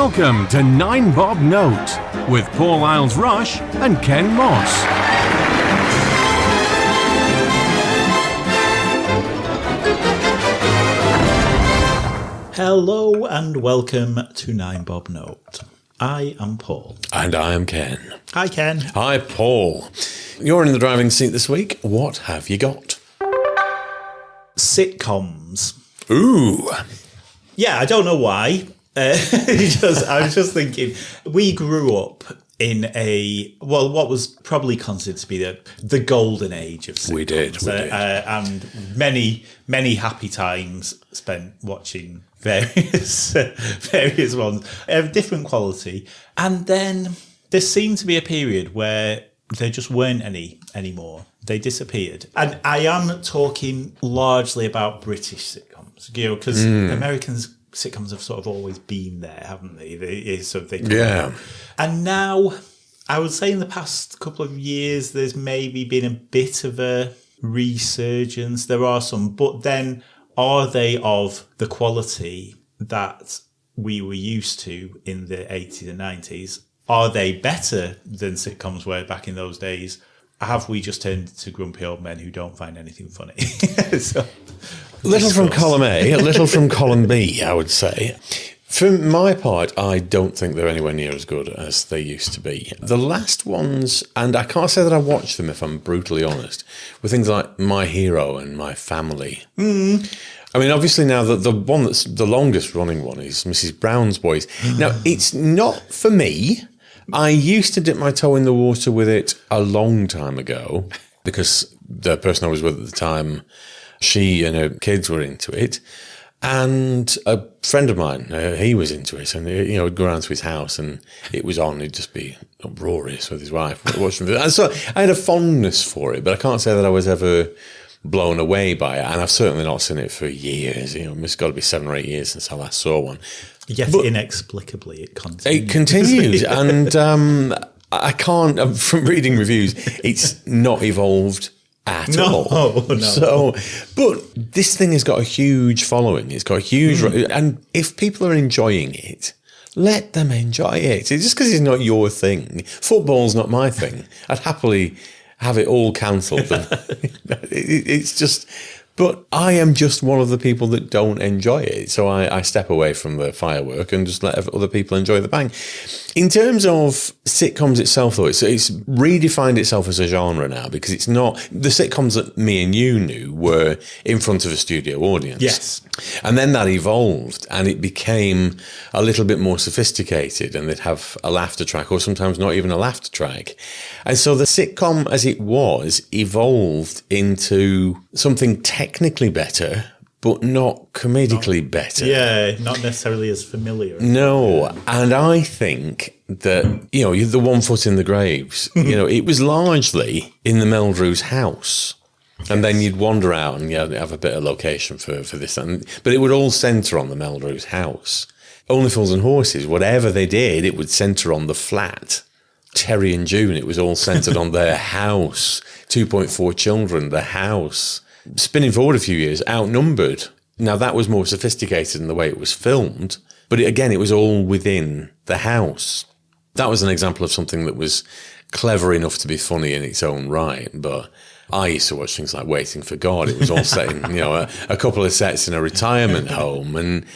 Welcome to 9 Bob Note with Paul Isles-Rush and Ken Moss. Hello and welcome to 9 Bob Note. I am Paul. And I am Ken. Hi, Ken. Hi, Paul. You're in the driving seat this week. What have you got? Sitcoms. Ooh. Yeah, I don't know why. I was just thinking, we grew up in what was probably considered to be the golden age of sitcoms. We did. And many happy times spent watching various ones of different quality. And then there seemed to be a period where there just weren't any anymore. They disappeared. And I am talking largely about British sitcoms, because Americans sitcoms have sort of always been there, haven't they? Yeah. And now, I would say in the past couple of years, there's maybe been a bit of a resurgence. There are some, but then are they of the quality that we were used to in the 80s and 90s? Are they better than sitcoms were back in those days? Have we just turned into grumpy old men who don't find anything funny? Little from column A, a little from column B, I would say. For my part, I don't think they're anywhere near as good as they used to be. The last ones, and I can't say that I watched them if I'm brutally honest, were things like My Hero and My Family. I mean, obviously now the one that's the longest running one is Mrs. Brown's Boys. Now, it's not for me. I used to dip my toe in the water with it a long time ago because the person I was with at the time, she and her kids were into it. And a friend of mine, he was into it, and he'd go around to his house, and it was on. He'd just be uproarious with his wife watching it. And so I had a fondness for it, but I can't say that I was ever blown away by it. And I've certainly not seen it for years. It's got to be 7 or 8 years since I last saw one. Yet but inexplicably, it continues. It continues, and I can't. From reading reviews, it's not evolved at all. No. So, but this thing has got a huge following. It's got a huge, and if people are enjoying it, let them enjoy it. It's just because it's not your thing. Football's not my thing. I'd happily have it all cancelled. It's just. But I am just one of the people that don't enjoy it. So I step away from the firework and just let other people enjoy the bang. In terms of sitcoms itself, though, it's redefined itself as a genre now, because it's not... The sitcoms that me and you knew were in front of a studio audience. Yes. And then that evolved and it became a little bit more sophisticated, and they'd have a laughter track, or sometimes not even a laughter track. And so the sitcom as it was evolved into something technically better, but not comedically better. Yeah, not necessarily as familiar. No, and I think that, the one foot in the graves, it was largely in the Meldrews house. And then you'd wander out and have a bit of location for this. But it would all centre on the Meldrews house. Only Fools and Horses, whatever they did, it would centre on the flat. Terry and June, it was all centred on their house. 2.4 children, the house. Spinning forward a few years, Outnumbered. Now, that was more sophisticated in the way it was filmed, but it was all within the house. That was an example of something that was clever enough to be funny in its own right, but I used to watch things like Waiting for God. It was all set in, a couple of sets in a retirement home. And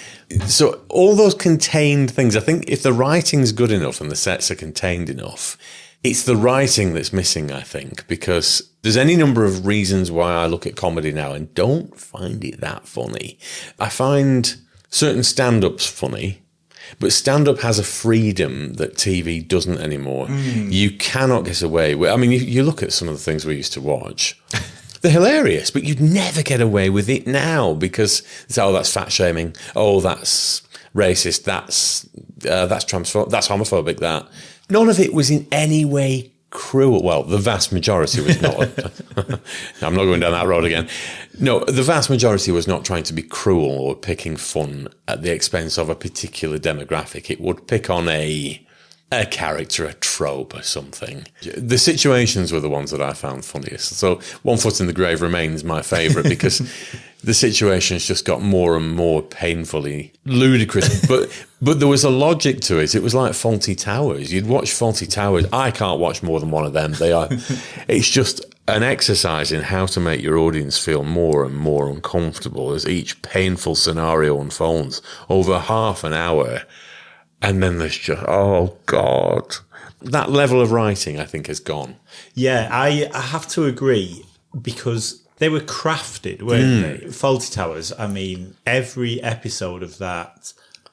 so all those contained things, I think if the writing's good enough and the sets are contained enough, it's the writing that's missing, I think, because there's any number of reasons why I look at comedy now and don't find it that funny. I find certain stand-ups funny, but stand-up has a freedom that TV doesn't anymore. You cannot get away with... I mean, you look at some of the things we used to watch. They're hilarious, but you'd never get away with it now because, that's fat-shaming. Oh, that's racist. That's transphobic. That's homophobic, that. None of it was in any way cruel. Well, the vast majority was not. I'm not going down that road again. No, the vast majority was not trying to be cruel or picking fun at the expense of a particular demographic. It would pick on a character, a trope or something. The situations were the ones that I found funniest. So One Foot in the Grave remains my favourite because the situation's just got more and more painfully ludicrous. but there was a logic to it. It was like Fawlty Towers. You'd watch Fawlty Towers. I can't watch more than one of them. It's just an exercise in how to make your audience feel more and more uncomfortable as each painful scenario unfolds over half an hour. And then there's just, oh God. That level of writing, I think, has gone. Yeah, I have to agree, because they were crafted, weren't they? Fawlty Towers, I mean, every episode of that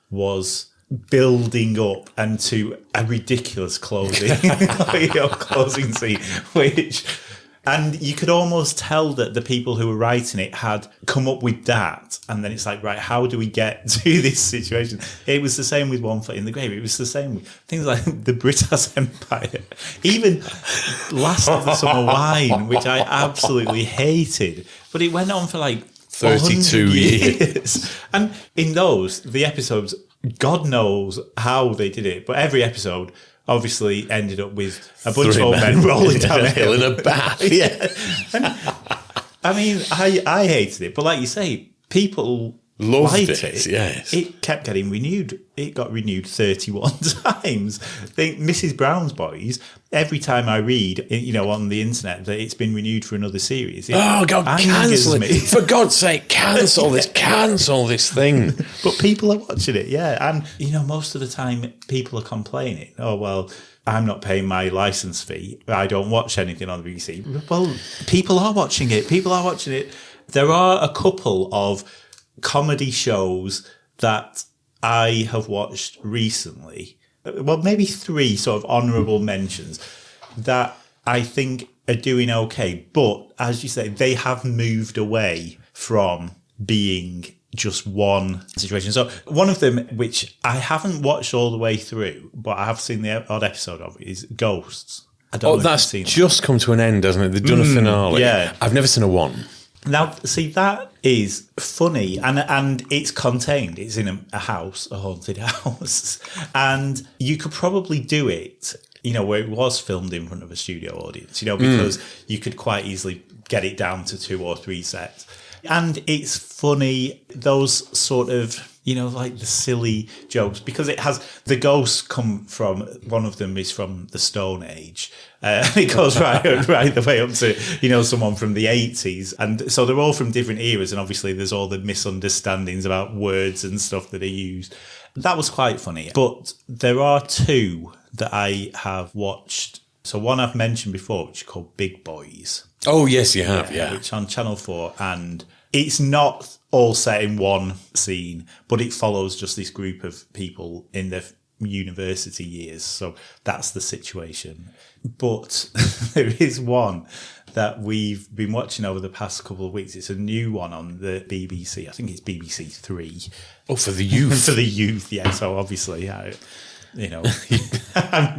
was building up and to a ridiculous closing, closing scene, which... And you could almost tell that the people who were writing it had come up with that. And then it's like, right, how do we get to this situation? It was the same with One Foot in the Grave. It was the same with things like the British Empire. Even Last of the Summer Wine, which I absolutely hated. But it went on for like 32 years. And in those, the episodes, God knows how they did it. But every episode... obviously ended up with a bunch of old men rolling down a hill in a bath. Yeah. And, I mean, I hated it, but like you say, people loved liked it. Yes, it kept getting renewed. It got renewed 31 times. I think Mrs. Brown's Boys. Every time I read, on the internet that it's been renewed for another series, oh God, cancel it! For God's sake, cancel this! Cancel this thing! But people are watching it, yeah, and most of the time people are complaining. Oh well, I'm not paying my license fee. I don't watch anything on the BBC. Well, people are watching it. People are watching it. There are a couple of comedy shows that I have watched recently. Well, maybe 3 sort of honourable mentions that I think are doing okay. But as you say, they have moved away from being just one situation. So one of them, which I haven't watched all the way through, but I have seen the odd episode of, is Ghosts. I don't know if that's you've seen just come to an end, hasn't it? They've done a finale. Yeah. I've never seen a one. Now, see, that is funny, and it's contained. It's in a house, a haunted house, and you could probably do it, where it was filmed in front of a studio audience, because you could quite easily get it down to 2 or 3 sets. And it's funny, those sort of, like the silly jokes, because it has, the ghosts come from, one of them is from the Stone Age. And it goes right the way up to, someone from the 80s. And so they're all from different eras. And obviously there's all the misunderstandings about words and stuff that are used. That was quite funny. But there are 2 that I have watched. So one I've mentioned before, which is called Big Boys. Oh, yes, you have, yeah. Which on Channel 4. And it's not all set in one scene, but it follows just this group of people in their university years. So that's the situation. But there is one that we've been watching over the past couple of weeks. It's a new one on the BBC. I think it's BBC 3. Oh, for the youth. For the youth, yeah. So obviously, I'm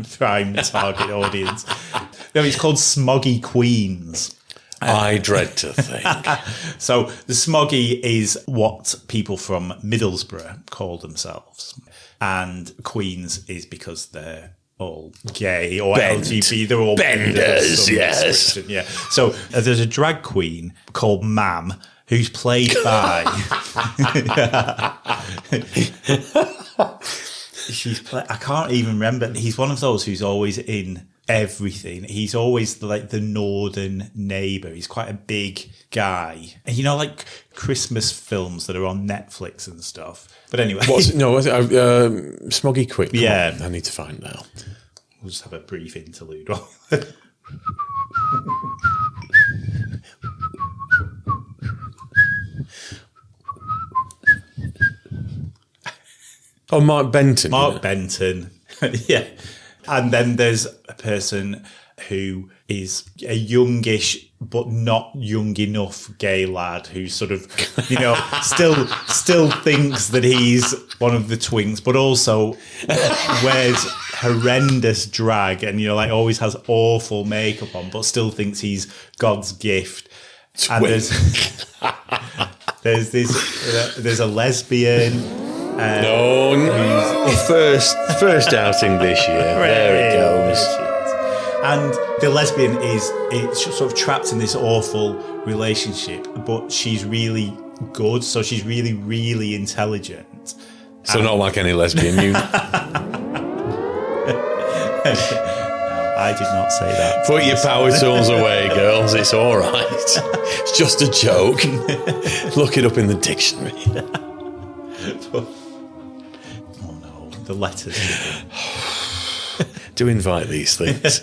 prime target audience. No, it's called Smoggy Queens. I dread to think. So the Smoggy is what people from Middlesbrough call themselves. And Queens is because they're all gay or LGBT. They're all benders, yes. Yeah. So there's a drag queen called Mam who's played by... I can't even remember. He's one of those who's always in everything. He's always like the northern neighbour. He's quite a big guy. And like Christmas films that are on Netflix and stuff. But anyway. Smoggy Quick. Yeah. I need to find out. We'll just have a brief interlude. Oh, Mark Benton. Mark Benton. Yeah. And then there's a person who is a youngish but not young enough gay lad who sort of, still thinks that he's one of the twins, but also wears horrendous drag and, always has awful makeup on, but still thinks he's God's gift. And there's a lesbian. First outing this year. There it goes. And the lesbian is sort of trapped in this awful relationship, but she's really good. So she's really, really intelligent. So not like any lesbian. You I did not say that. put your power tools away, girls. It's all right. It's just a joke. Look it up in the dictionary. Oh no, the letters. Do invite these things.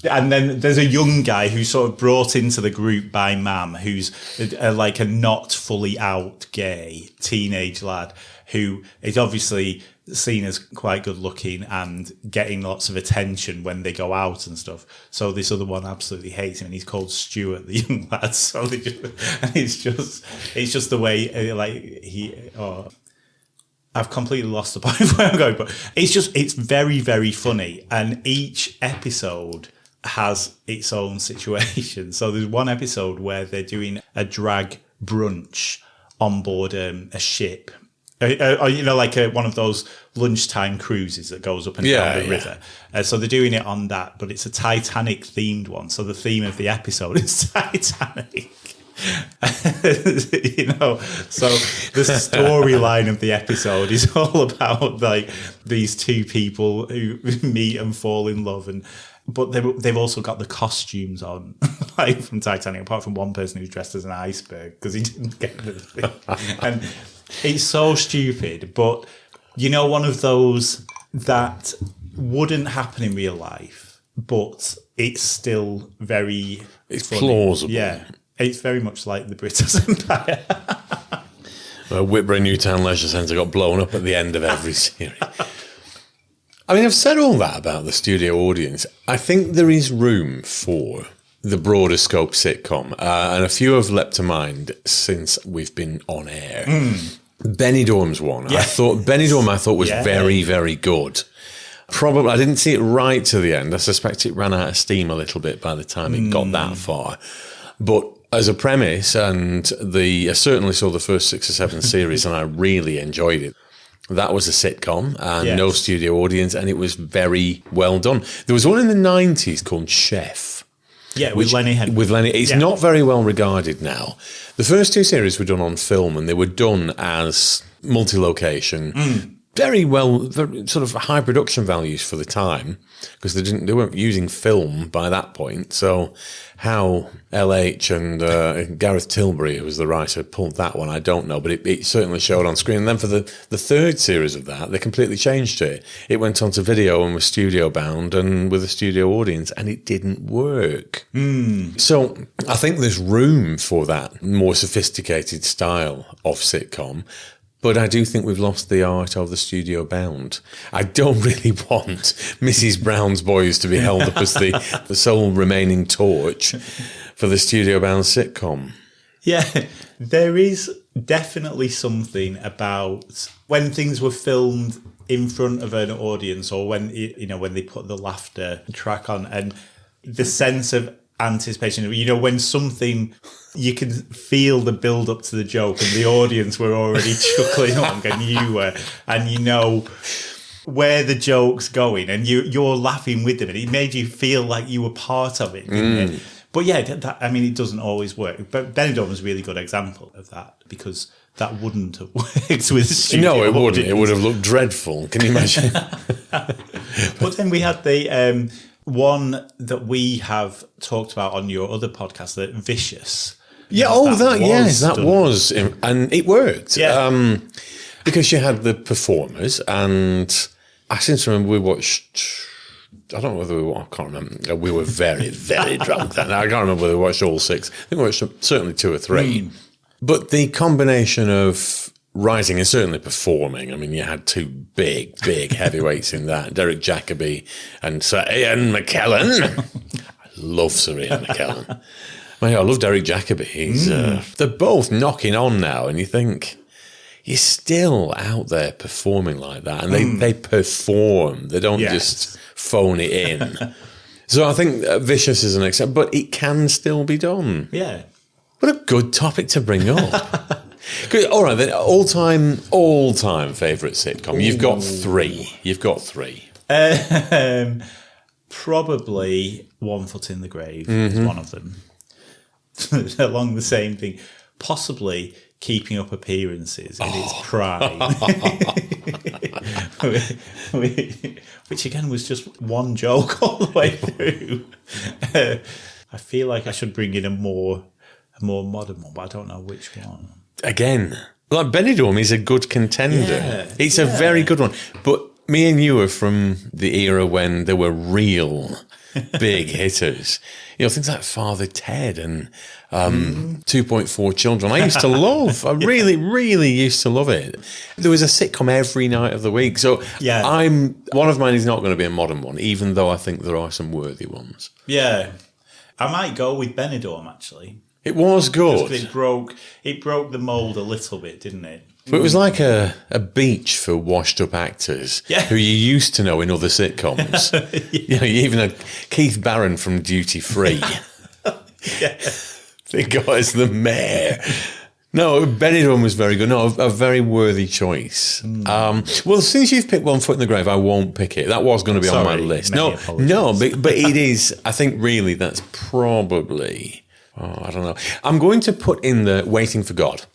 And then there's a young guy who's sort of brought into the group by Mam, who's like a not fully out gay teenage lad who is obviously seen as quite good looking and getting lots of attention when they go out and stuff. So this other one absolutely hates him, and he's called Stuart, the young lad. So they just, and it's just the way I've completely lost the point of where I'm going, but it's very, very funny, and each episode has its own situation. So there's one episode where they're doing a drag brunch on board a ship. Like one of those lunchtime cruises that goes up and down the river. So they're doing it on that, but it's a Titanic themed one. So the theme of the episode is Titanic. So the storyline of the episode is all about like these two people who meet and fall in love, but they've also got the costumes on, like from Titanic, apart from one person who's dressed as an iceberg because he didn't get the thing. And it's so stupid, but one of those that wouldn't happen in real life, but it's still very funny. Plausible. Yeah. It's very much like the British Empire. Whitbread Newtown Leisure Centre got blown up at the end of every series. I mean, I've said all that about the studio audience. I think there is room for the broader scope sitcom, and a few have leapt to mind since we've been on air. Benidorm's one. Yeah. I thought was very, very good. Probably, I didn't see it right to the end. I suspect it ran out of steam a little bit by the time it got that far. But as a premise, and I certainly saw the first 6 or 7 series, and I really enjoyed it. That was a sitcom and no studio audience, and it was very well done. There was one in the 90s called Chef. Yeah, with Lenny Henry. It's not very well regarded now. The first 2 series were done on film, and they were done as multi-location. Very sort of high production values for the time, because they weren't using film by that point. So how LH and Gareth Tilbury, who was the writer, pulled that one, I don't know, but it certainly showed on screen. And then for the third series of that, they completely changed it. It went onto video and was studio bound and with a studio audience, and it didn't work. So I think there's room for that more sophisticated style of sitcom. But I do think we've lost the art of the studio bound. I don't really want Mrs. Brown's Boys to be held up as the sole remaining torch for the studio bound sitcom. Yeah, there is definitely something about when things were filmed in front of an audience, or when when they put the laughter track on, and the sense of anticipation. When something, you can feel the build up to the joke, and the audience were already chuckling along, and you were, and where the joke's going, and you're laughing with them, and it made you feel like you were part of it. Didn't it? But yeah, it doesn't always work. But Benidorm was a really good example of that, because that wouldn't have worked with studio. No, it wouldn't. It would have looked dreadful. Can you imagine? But then we had the one that we have talked about on your other podcast, that Vicious. Yeah, that was, and it worked. Yeah. Because you had the performers, and I seem to remember we watched, I don't know whether I can't remember. We were very, very drunk then. I can't remember whether we watched all 6. I think we watched certainly 2 or 3. But the combination of writing and certainly performing, I mean, you had 2 big heavyweights in that, Derek Jacobi and Sir Ian McKellen. I love Sir Ian McKellen. I love Derek Jacobi. He's they're both knocking on now, and you think, you're still out there performing like that, and they perform. They don't just phone it in. So I think Vicious is an exception, but it can still be done. Yeah. What a good topic to bring up. Good. All right, then, all-time favourite sitcom. You've got 3. Probably One Foot in the Grave is one of them. Along the same thing. possibly Keeping Up Appearances in its prime. Which again was just one joke all the way through. I feel like I should bring in a more modern one, but I don't know which one. Again, like Benidorm is a good contender. Yeah, it's a very good one. But me and you are from the era when there were real big hitters. You know, things like Father Ted and 2.4 Children. I used to love. I really, really used to love it. There was a sitcom every night of the week. So one of mine is not going to be a modern one, even though I think there are some worthy ones. Yeah. I might go with Benidorm, actually. It was good. It broke the mould a little bit, didn't it? But it was like a beach for washed-up actors who you used to know in other sitcoms. You know, you even had Keith Barron from Duty Free. They got as the mayor. No, Benidorm was very good. No, a very worthy choice. Well, since you've picked One Foot in the Grave, I won't pick it. That was going to be on my list. No, but it is. I think really that's probably... Oh, I don't know. I'm going to put in the Waiting for God.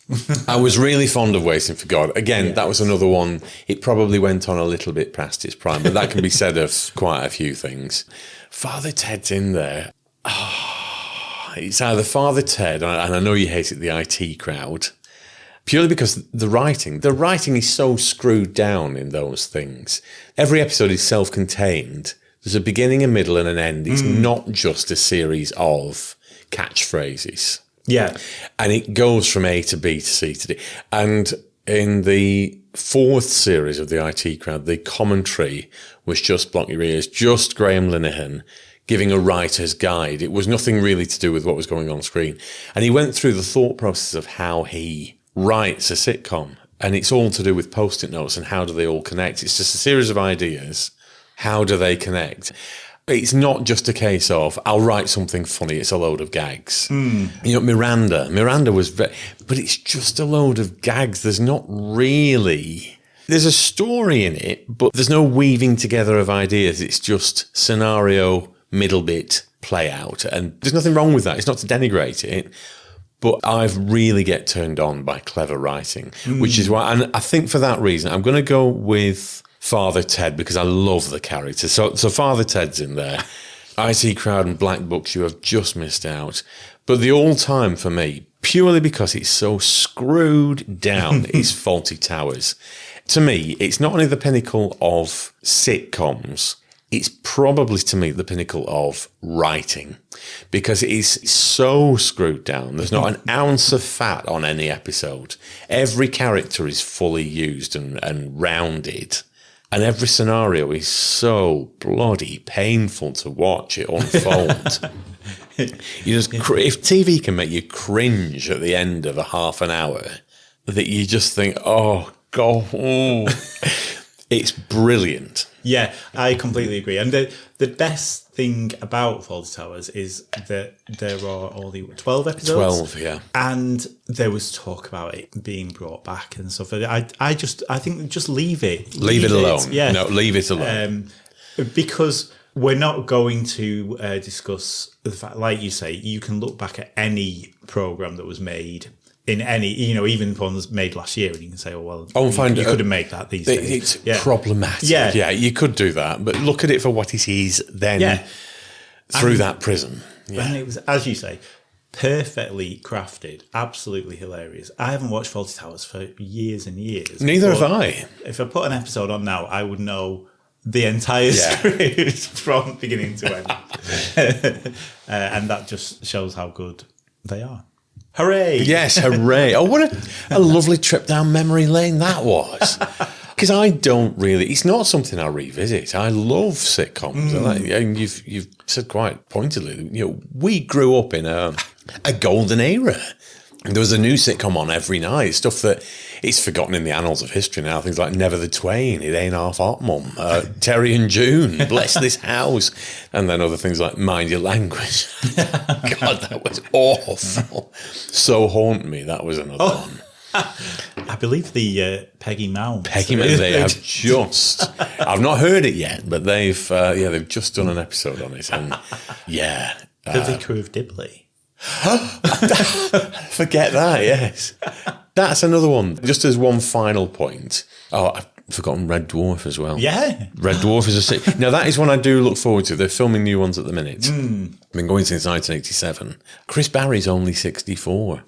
I was really fond of Waiting for God. Again, that was another one. It probably went on a little bit past its prime, but that can be said of quite a few things. Father Ted's in there. It's either Father Ted, and I know you hate it, the IT crowd, purely because the writing is so screwed down in those things. Every episode is self-contained. There's a beginning, a middle, and an end. It's not just a series of catchphrases. Yeah. And it goes from A to B to C to D. And in the fourth series of the IT crowd, the commentary was just block your ears, just Graham Linehan giving a writer's guide. It was nothing really to do with what was going on screen. And he went through the thought process of how he writes a sitcom. And it's all to do with Post-it notes and how do they all connect. It's just a series of ideas. How do they connect? It's not just a case of, I'll write something funny, it's a load of gags. You know, Miranda was but it's just a load of gags. There's not really... There's a story in it, but there's no weaving together of ideas. It's just scenario, middle bit, play out. And there's nothing wrong with that. It's not to denigrate it. But I really get turned on by clever writing, which is why... And I think for that reason, I'm going to go with... Father Ted, because I love the character. So Father Ted's in there. IT Crowd and Black Books, you have just missed out. But the all-time for me, purely because it's so screwed down, is Fawlty Towers. To me, it's not only the pinnacle of sitcoms, it's probably, to me, the pinnacle of writing. Because it is so screwed down. There's not an ounce of fat on any episode. Every character is fully used and rounded. And every scenario is so bloody painful to watch it unfold. You just if TV can make you cringe at the end of a half an hour, that you just think, oh God, it's brilliant. Yeah, I completely agree. And the best thing about Fawlty Towers is that there are only 12 episodes. 12, yeah. And there was talk about it being brought back and stuff. I think just leave it. Leave it alone. Yeah. No, leave it alone. Because we're not going to discuss the fact, like you say, you can look back at any programme that was made in any, even ones made last year, and you can say, you couldn't make that these days. It's problematic. Yeah, you could do that, but look at it for what it is then through that prism. Yeah. And it was, as you say, perfectly crafted, absolutely hilarious. I haven't watched Fawlty Towers for years and years. Neither have I. If I put an episode on now, I would know the entire script from beginning to end. And that just shows how good they are. Hooray! Yes, hooray. Oh, what a lovely trip down memory lane that was. Because I don't really... It's not something I revisit. I love sitcoms. And you've said quite pointedly, we grew up in a golden era. There was a new sitcom on every night, stuff that it's forgotten in the annals of history now. Things like Never the Twain, It Ain't Half Hot Mum, Terry and June, Bless This House, and then other things like Mind Your Language. God, that was awful. So Haunt Me, that was another one. I believe the Peggy Mounds. They have just... I've not heard it yet, but they've just done an episode on it. And The Vicar of Dibley. Forget that, yes. That's another one. Just as one final point. Oh, I've forgotten Red Dwarf as well. Yeah. Red Dwarf is a... Now, that is one I do look forward to. They're filming new ones at the minute. I've been going since 1987. Chris Barry's only 64.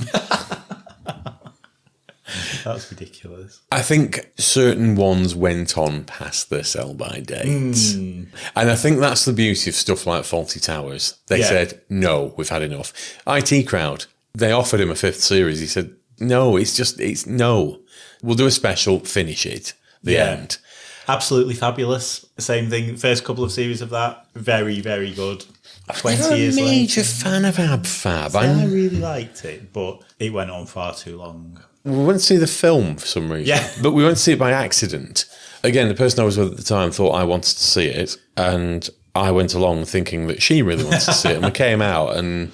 That's ridiculous. I think certain ones went on past their sell-by date. And I think that's the beauty of stuff like Fawlty Towers. They said, no, we've had enough. IT Crowd, they offered him a 5th series. He said, no, it's no. We'll do a special, finish it. The end. Absolutely fabulous. Same thing. First couple of series of that, very, very good. I'm a major fan of Ab Fab. I really liked it, but it went on far too long. We went to see the film for some reason. Yeah. But we went to see it by accident. Again, the person I was with at the time thought I wanted to see it, and I went along thinking that she really wanted to see it, and we came out, and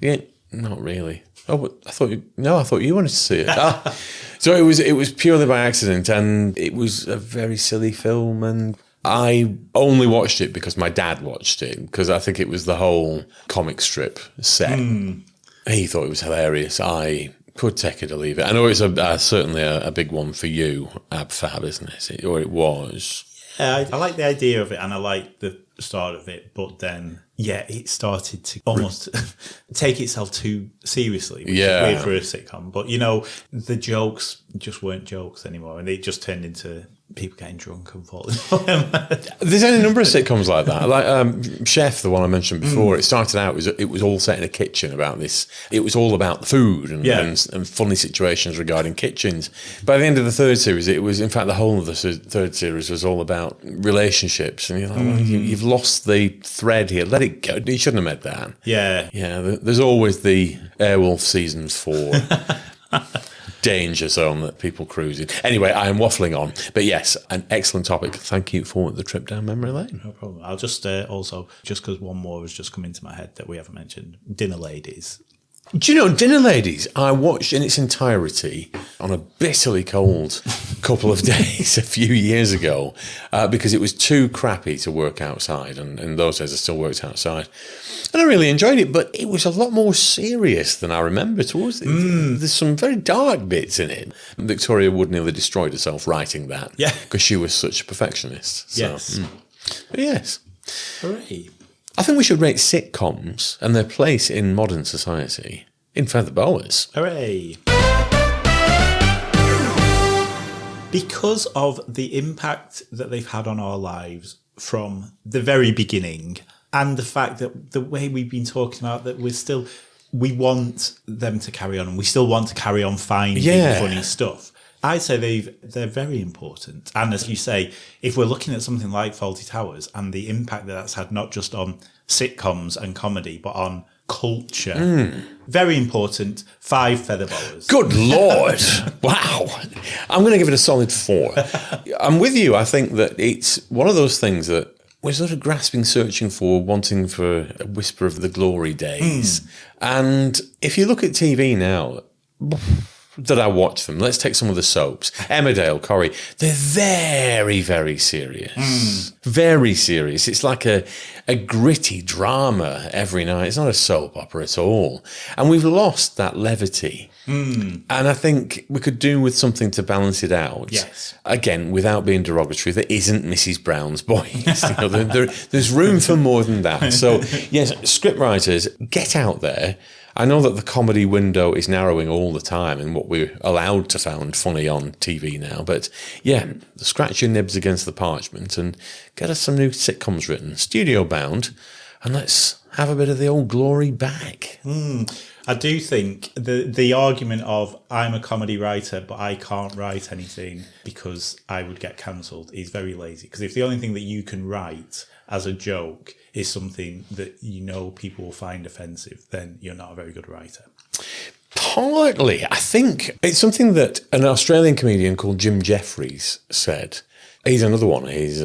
yeah, not really. Oh, but I thought you wanted to see it. So it was purely by accident, and it was a very silly film, and I only watched it because my dad watched it, because I think it was the whole comic strip set. He thought it was hilarious. I could take it or leave it. I know it's certainly a big one for you, Ab Fab, isn't it? Or it was. Yeah, I like the idea of it, and I like the start of it, but then, it started to almost take itself too seriously, which is weird for a sitcom. But, the jokes just weren't jokes anymore, and it just turned into people getting drunk and falling. There's any number of sitcoms like that. Like Chef, the one I mentioned before, it started out, it was all set in a kitchen about this. It was all about the food and funny situations regarding kitchens. By the end of the 3rd series, it was, in fact, the whole of the 3rd series was all about relationships. And you're like, well, you've lost the thread here. Let it go. You shouldn't have made that. Yeah. Yeah, there's always the Airwolf season 4. Danger zone that people cruise in. Anyway, I am waffling on. But yes, an excellent topic. Thank you for the trip down memory lane. No problem. I'll just also, just because one more has just come into my head that we haven't mentioned, Dinner Ladies. Do you know, Dinner Ladies, I watched in its entirety on a bitterly cold couple of days a few years ago because it was too crappy to work outside. And in those days, I still worked outside. And I really enjoyed it, but it was a lot more serious than I remember towards the end. There's some very dark bits in it. Victoria Wood nearly destroyed herself writing that because she was such a perfectionist. So, Yes. But yes. Hooray. I think we should rate sitcoms and their place in modern society in feather boas. Hooray. Because of the impact that they've had on our lives from the very beginning, and the fact that the way we've been talking about that we want them to carry on, and we still want to carry on finding funny stuff. I'd say they're very important. And as you say, if we're looking at something like Fawlty Towers and the impact that that's had not just on sitcoms and comedy, but on culture, very important. 5 feather boas. Good Lord. Wow. I'm going to give it a solid 4. I'm with you. I think that it's one of those things that we're sort of grasping, searching for, wanting for a whisper of the glory days. And if you look at TV now, that I watch them, let's take some of the soaps. Emmerdale, Corrie, they're very, very serious. Very serious. It's like a gritty drama every night. It's not a soap opera at all. And we've lost that levity. And I think we could do with something to balance it out. Yes. Again, without being derogatory, there isn't Mrs. Brown's Boys. There's room for more than that. So, yes, scriptwriters, get out there. I know that the comedy window is narrowing all the time in what we're allowed to find funny on TV now. But yeah, scratch your nibs against the parchment and get us some new sitcoms written, studio bound, and let's have a bit of the old glory back. I do think the argument of I'm a comedy writer, but I can't write anything because I would get cancelled is very lazy. Because if the only thing that you can write as a joke is something that people will find offensive, then you're not a very good writer. Partly. I think it's something that an Australian comedian called Jim Jeffries said. He's another one. His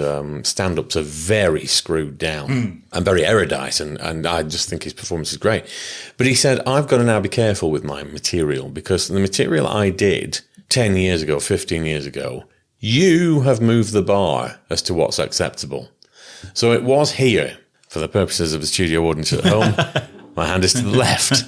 stand-ups are very screwed down and very erudite, and I just think his performance is great. But he said, I've got to now be careful with my material because the material I did 10 years ago, 15 years ago, you have moved the bar as to what's acceptable. So it was here, for the purposes of the studio audience at home, My hand is to the left.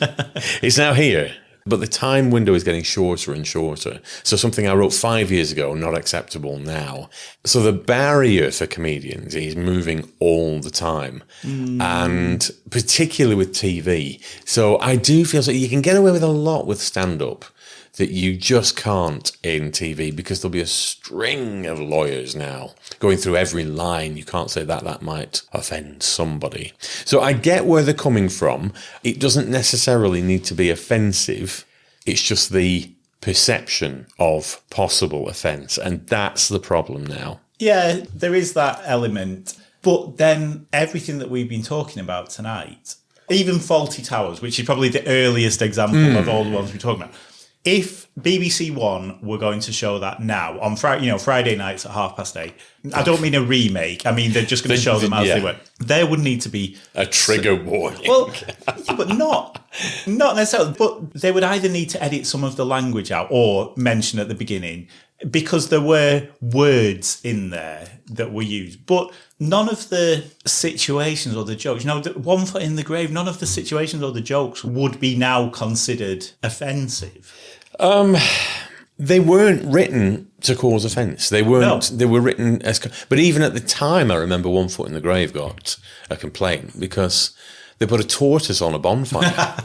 It's now here. But the time window is getting shorter and shorter. So something I wrote 5 years ago, not acceptable now. So the barrier for comedians is moving all the time. And particularly with TV. So I do feel that you can get away with a lot with stand-up that you just can't in TV, because there'll be a string of lawyers now going through every line. You can't say that might offend somebody. So I get where they're coming from. It doesn't necessarily need to be offensive. It's just the perception of possible offence. And that's the problem now. Yeah, there is that element. But then everything that we've been talking about tonight, even Faulty Towers, which is probably the earliest example of all the ones we're talking about. If BBC One were going to show that now on Friday nights at 8:30, I don't mean a remake. I mean they're just going to show them as they were. There would need to be a trigger warning. Well, yeah, but not necessarily. But they would either need to edit some of the language out or mention at the beginning, because there were words in there that were used, but none of the situations or the jokes, one foot in the grave, none of the situations or the jokes would be now considered offensive. They weren't written to cause offence. They weren't. No. They were written as. But even at the time, I remember One Foot in the Grave got a complaint because they put a tortoise on a bonfire.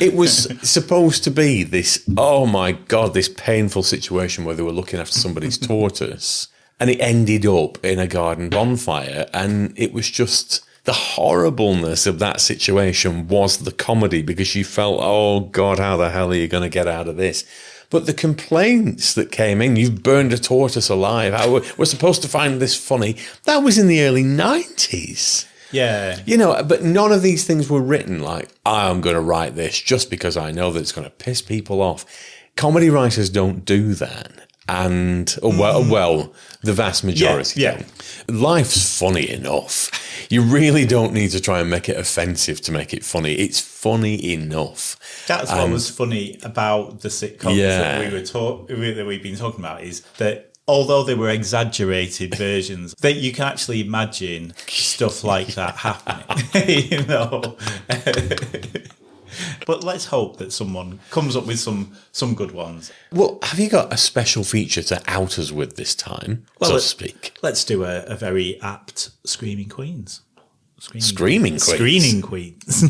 It was supposed to be this, oh my God, this painful situation where they were looking after somebody's tortoise, and it ended up in a garden bonfire, and it was just the horribleness of that situation was the comedy, because you felt, oh God, how the hell are you going to get out of this? But the complaints that came in, you've burned a tortoise alive, we're supposed to find this funny, that was in the early 90s. Yeah. But none of these things were written like, I'm going to write this just because I know that it's going to piss people off. Comedy writers don't do that. And, well, the vast majority don't. Life's funny enough. You really don't need to try and make it offensive to make it funny. It's funny enough. That's what was funny about the sitcoms that we've been talking about, is that although they were exaggerated versions, that you can actually imagine stuff like that happening, But let's hope that someone comes up with some good ones. Well, have you got a special feature to out us with this time, so to speak? Let's do a very apt Screaming Queens. Screaming Queens? Screening Queens.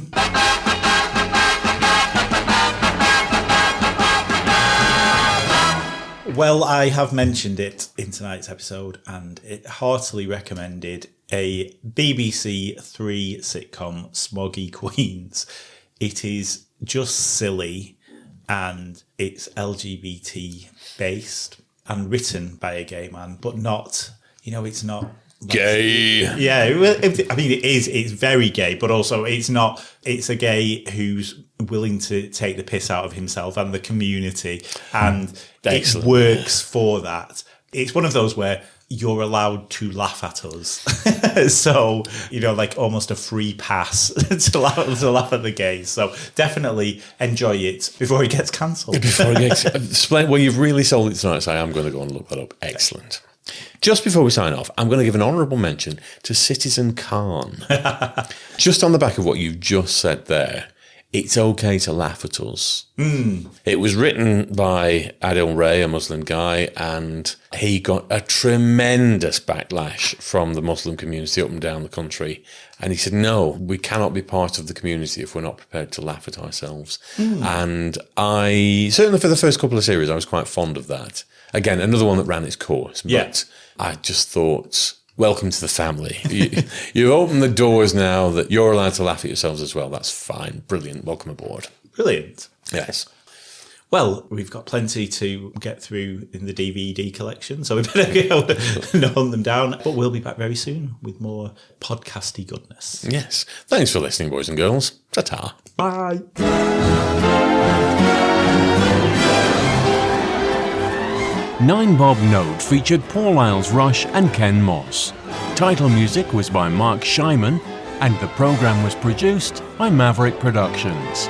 Well, I have mentioned it in tonight's episode, and it heartily recommended a BBC Three sitcom, Smoggy Queens. It is just silly, and it's LGBT based and written by a gay man, but not, it's not gay. Yeah, I mean, it is. It's very gay, but also it's not. It's a gay who's willing to take the piss out of himself and the community, and Excellent. It works for that. It's one of those where you're allowed to laugh at us. So, like almost a free pass to laugh at the gays. So definitely enjoy it before it gets cancelled. Well, you've really sold it tonight, so I am going to go and look that up. Excellent. Just before we sign off, I'm going to give an honourable mention to Citizen Khan. Just on the back of what you've just said there, it's okay to laugh at us. It was written by Adil Ray, a Muslim guy, and he got a tremendous backlash from the Muslim community up and down the country. And he said, no, we cannot be part of the community if we're not prepared to laugh at ourselves. And I, certainly for the first couple of series, I was quite fond of that. Again, another one that ran its course. But I just thought, welcome to the family. You open the doors now that you're allowed to laugh at yourselves as well. That's fine. Brilliant. Welcome aboard. Brilliant. Yes. Well, we've got plenty to get through in the DVD collection, so we better go and hunt them down. But we'll be back very soon with more podcasty goodness. Yes. Thanks for listening, boys and girls. Ta-ta. Bye. Nine Bob Note featured Paul Isles-Rush and Ken Moss. Title music was by Mark Shyman, and the programme was produced by Maverick Productions.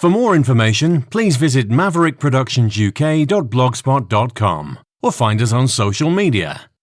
For more information, please visit maverickproductionsuk.blogspot.com or find us on social media.